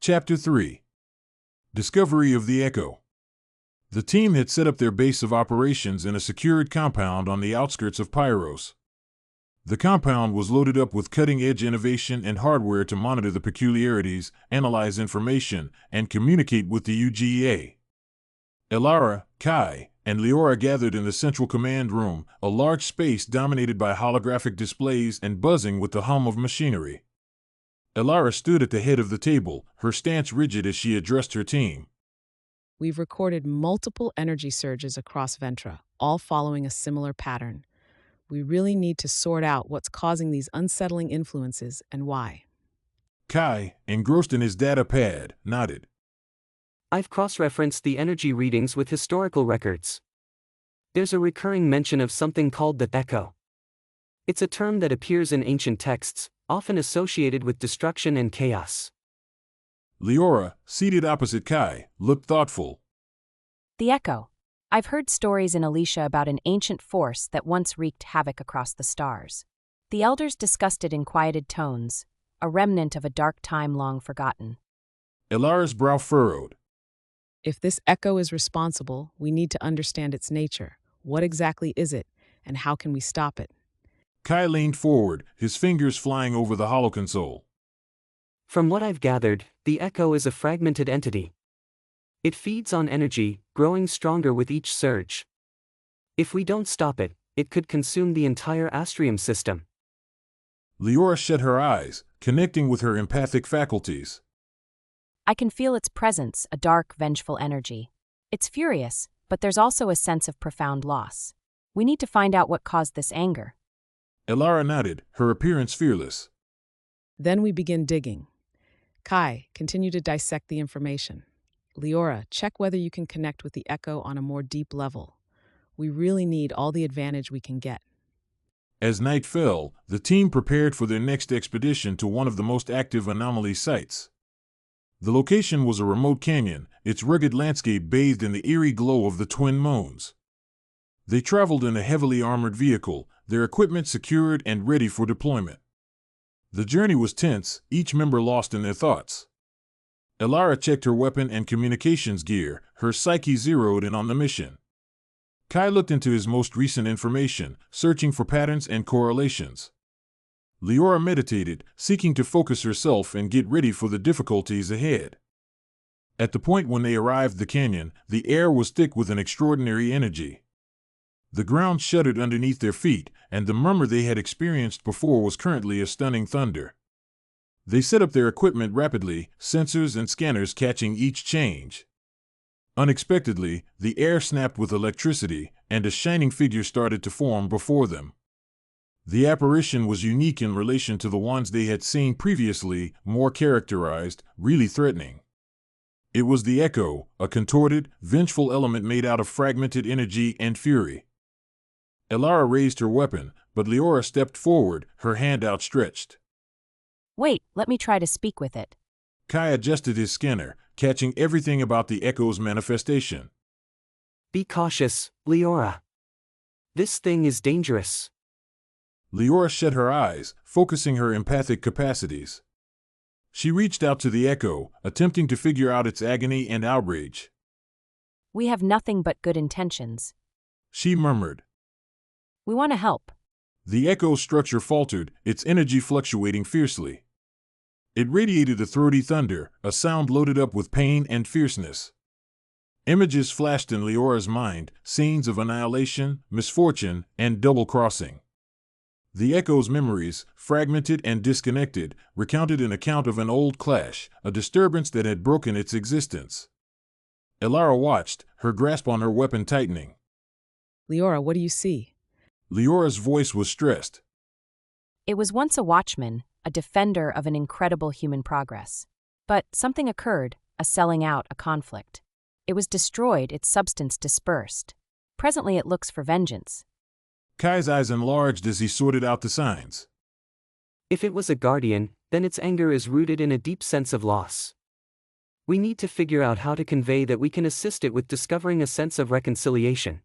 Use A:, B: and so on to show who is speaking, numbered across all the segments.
A: Chapter 3. Discovery of the Echo. The team had set up their base of operations in a secured compound on the outskirts of Pyros. The compound was loaded up with cutting-edge innovation and hardware to monitor the peculiarities, analyze information, and communicate with the UGA. Elara, Kai, and Leora gathered in the central command room, a large space dominated by holographic displays and buzzing with the hum of machinery. Elara stood at the head of the table, her stance rigid as she addressed her team.
B: We've recorded multiple energy surges across Ventra, all following a similar pattern. We really need to sort out what's causing these unsettling influences and why.
A: Kai, engrossed in his data pad, nodded.
C: I've cross-referenced the energy readings with historical records. There's a recurring mention of something called the echo. It's a term that appears in ancient texts, often associated with destruction and chaos.
A: Leora, seated opposite Kai, looked thoughtful.
D: The echo. I've heard stories in Alicia about an ancient force that once wreaked havoc across the stars. The elders discussed it in quieted tones, a remnant of a dark time long forgotten.
A: Elara's brow furrowed.
B: If this echo is responsible, we need to understand its nature. What exactly is it, and how can we stop it?
A: Kai leaned forward, his fingers flying over the holoconsole.
C: From what I've gathered, the echo is a fragmented entity. It feeds on energy, growing stronger with each surge. If we don't stop it, it could consume the entire Astrium System.
A: Leora shut her eyes, connecting with her empathic faculties.
D: I can feel its presence, a dark, vengeful energy. It's furious, but there's also a sense of profound loss. We need to find out what caused this anger.
A: Elara nodded, her appearance fearless.
B: Then we begin digging. Kai, continue to dissect the information. Leora, check whether you can connect with the echo on a more deep level. We really need all the advantage we can get.
A: As night fell, the team prepared for their next expedition to one of the most active anomaly sites. The location was a remote canyon, its rugged landscape bathed in the eerie glow of the twin moons. They traveled in a heavily armored vehicle, their equipment secured and ready for deployment. The journey was tense, each member lost in their thoughts. Elara checked her weapon and communications gear, her psyche zeroed in on the mission. Kai looked into his most recent information, searching for patterns and correlations. Leora meditated, seeking to focus herself and get ready for the difficulties ahead. At the point when they arrived the canyon, the air was thick with an extraordinary energy. The ground shuddered underneath their feet, and the murmur they had experienced before was currently a stunning thunder. They set up their equipment rapidly, sensors and scanners catching each change. Unexpectedly, the air snapped with electricity, and a shining figure started to form before them. The apparition was unique in relation to the ones they had seen previously, more characterized, really threatening. It was the echo, a contorted, vengeful element made out of fragmented energy and fury. Elara raised her weapon, but Leora stepped forward, her hand outstretched.
D: Wait, let me try to speak with it.
A: Kai adjusted his scanner, catching everything about the echo's manifestation.
C: Be cautious, Leora. This thing is dangerous.
A: Leora shut her eyes, focusing her empathic capacities. She reached out to the echo, attempting to figure out its agony and outrage.
D: We have nothing but good intentions.
A: She murmured.
D: We want to help.
A: The echo's structure faltered, its energy fluctuating fiercely. It radiated a throaty thunder, a sound loaded up with pain and fierceness. Images flashed in Leora's mind, scenes of annihilation, misfortune, and double-crossing. The echo's memories, fragmented and disconnected, recounted an account of an old clash, a disturbance that had broken its existence. Elara watched, her grasp on her weapon tightening.
B: Leora, what do you see?
A: Leora's voice was stressed.
D: It was once a watchman, a defender of an incredible human progress. But something occurred, a selling out, a conflict. It was destroyed, its substance dispersed. Presently it looks for vengeance.
A: Kai's eyes enlarged as he sorted out the signs.
C: If it was a guardian, then its anger is rooted in a deep sense of loss. We need to figure out how to convey that we can assist it with discovering a sense of reconciliation.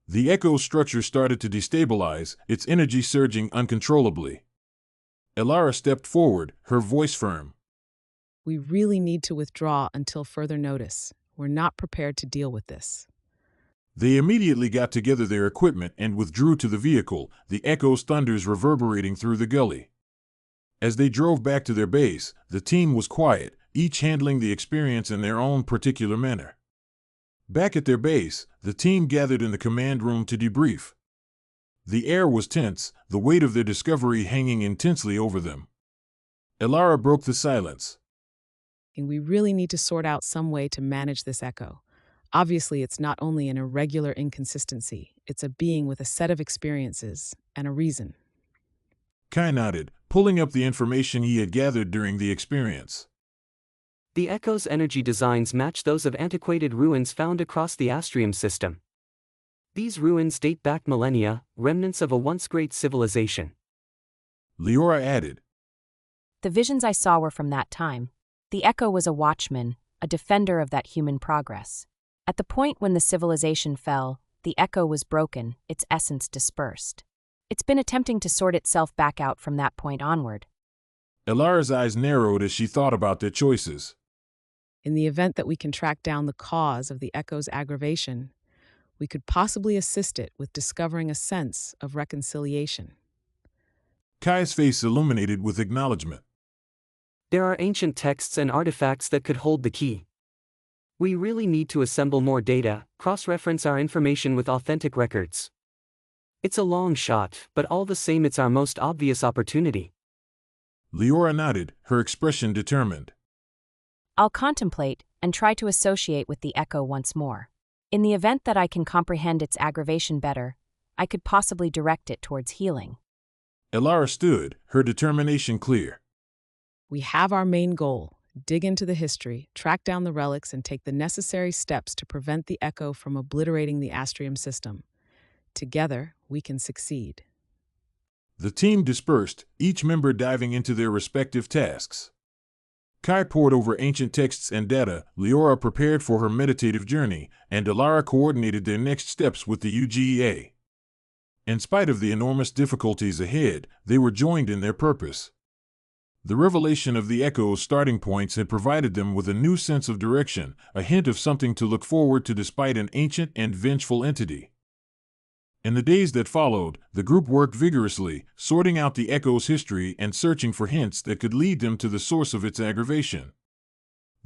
A: The echo's structure started to destabilize, its energy surging uncontrollably. Elara stepped forward, her voice firm.
B: We really need to withdraw until further notice. We're not prepared to deal with this.
A: They immediately got together their equipment and withdrew to the vehicle, the echo's thunders reverberating through the gully. As they drove back to their base, the team was quiet, each handling the experience in their own particular manner. Back at their base, the team gathered in the command room to debrief. The air was tense, the weight of their discovery hanging intensely over them. Elara broke the silence.
B: And we really need to sort out some way to manage this echo. Obviously, it's not only an irregular inconsistency, it's a being with a set of experiences and a reason.
A: Kai nodded, pulling up the information he had gathered during the experience.
C: The echo's energy designs match those of antiquated ruins found across the Astrium System. These ruins date back millennia, remnants of a once great civilization.
A: Leora added.
D: The visions I saw were from that time. The echo was a watchman, a defender of that human progress. At the point when the civilization fell, the echo was broken, its essence dispersed. It's been attempting to sort itself back out from that point onward.
A: Elara's eyes narrowed as she thought about their choices.
B: In the event that we can track down the cause of the echo's aggravation, we could possibly assist it with discovering a sense of reconciliation.
A: Kai's face illuminated with acknowledgement.
C: There are ancient texts and artifacts that could hold the key. We really need to assemble more data, cross-reference our information with authentic records. It's a long shot, but all the same it's our most obvious opportunity.
A: Leora nodded, her expression determined.
D: I'll contemplate and try to associate with the echo once more. In the event that I can comprehend its aggravation better, I could possibly direct it towards healing.
A: Elara stood, her determination clear.
B: We have our main goal: dig into the history, track down the relics, and take the necessary steps to prevent the echo from obliterating the Astrium System. Together, we can succeed.
A: The team dispersed, each member diving into their respective tasks. Kai pored over ancient texts and data, Leora prepared for her meditative journey, and Elara coordinated their next steps with the UGEA. In spite of the enormous difficulties ahead, they were joined in their purpose. The revelation of the echo's starting points had provided them with a new sense of direction, a hint of something to look forward to despite an ancient and vengeful entity. In the days that followed, the group worked vigorously, sorting out the echo's history and searching for hints that could lead them to the source of its aggravation.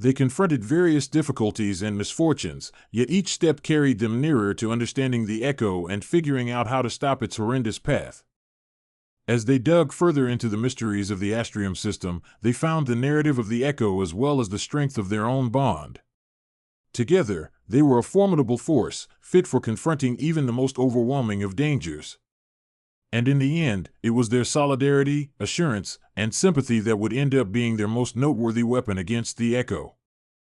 A: They confronted various difficulties and misfortunes, yet each step carried them nearer to understanding the echo and figuring out how to stop its horrendous path. As they dug further into the mysteries of the Astrium System, they found the narrative of the echo as well as the strength of their own bond. Together, they were a formidable force, fit for confronting even the most overwhelming of dangers. And in the end, it was their solidarity, assurance, and sympathy that would end up being their most noteworthy weapon against the echo.